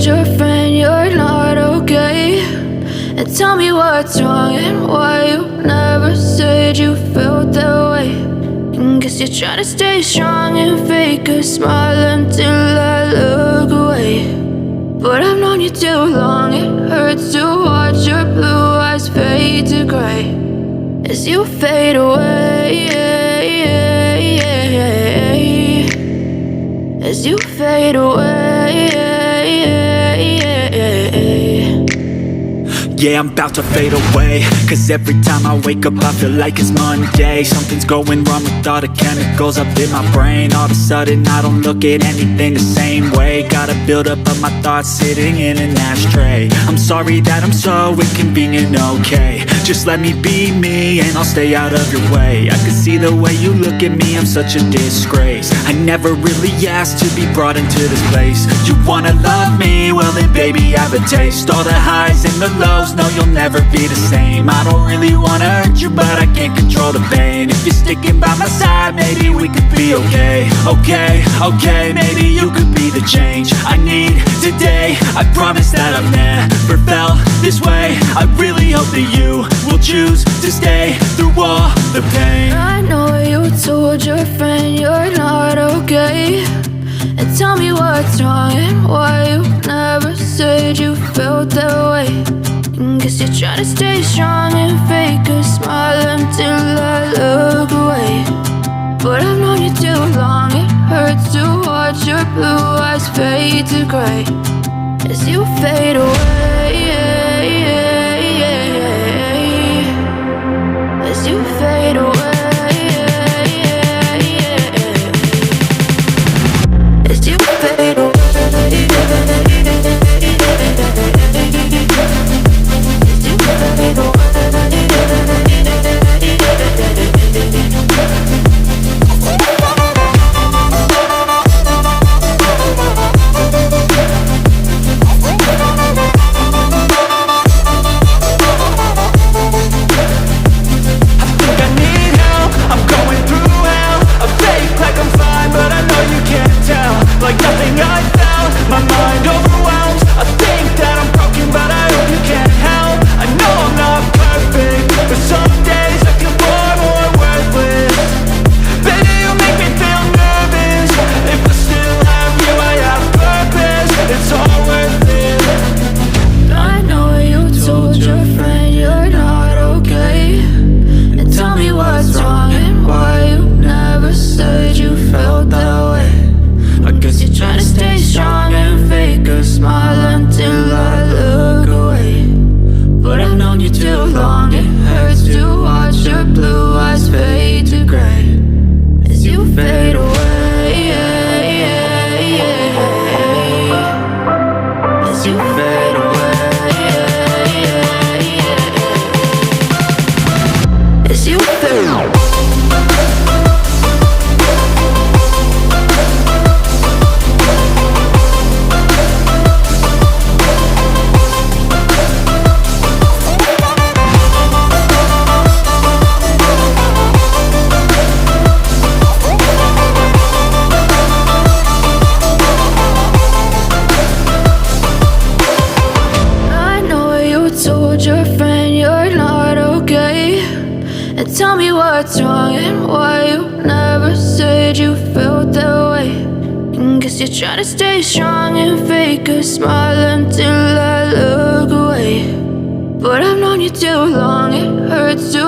told your friend you're not okay? And tell me what's wrong and why you never said you felt that way. And guess you're trying to stay strong and fake a smile until I look away. But I've known you too long, it hurts to watch your blue eyes fade to gray as you fade away, as you fade away. Yeah, I'm about to fade away, cause every time I wake up I feel like it's Monday. Something's going wrong with all the chemicals up in my brain. All of a sudden I don't look at anything the same way. Gotta build up of my thoughts sitting in an ashtray. I'm sorry that I'm so inconvenient, okay? Just let me be me and I'll stay out of your way. I can see the way you look at me, I'm such a disgrace. I never really asked to be brought into this place. You wanna love me? Well then baby, have a taste. All the highs and the lows, no, you'll never be the same. I don't really wanna hurt you, but I can't control the pain. If you're sticking by my side, maybe we could be okay. Okay, maybe you could be the change I need today. I promise that I've never felt this way. I really hope that you will choose to stay through all the pain. I know you told your friend you're not okay. And tell me what's wrong and why you never said you felt that way. And guess you're trying to stay strong and fake a smile until I look away. But I've known you too long, it hurts to watch your blue eyes fade to gray as you fade away, as you fade away. Like nothing I found, my mind overwhelms. I think that I'm broken, but I hope you can't help. I know I'm not perfect, but some days I feel far more worthless. Baby, you make me feel nervous. If I still have you, I have purpose. It's all worth it. I know you told your friend you're not okay. And tell me what's wrong and why you never said you felt that way. I guess you're trying to stay strong and fake a smile until I look away. But I've known you too long, it hurts to watch your blue eyes fade to gray as you fade away, as you fade away, as you fade away. Your friend you're not okay. And tell me what's wrong and why you never said you felt that way. And guess you're trying to stay strong and fake a smile until I look away. But I've known you too long, it hurts to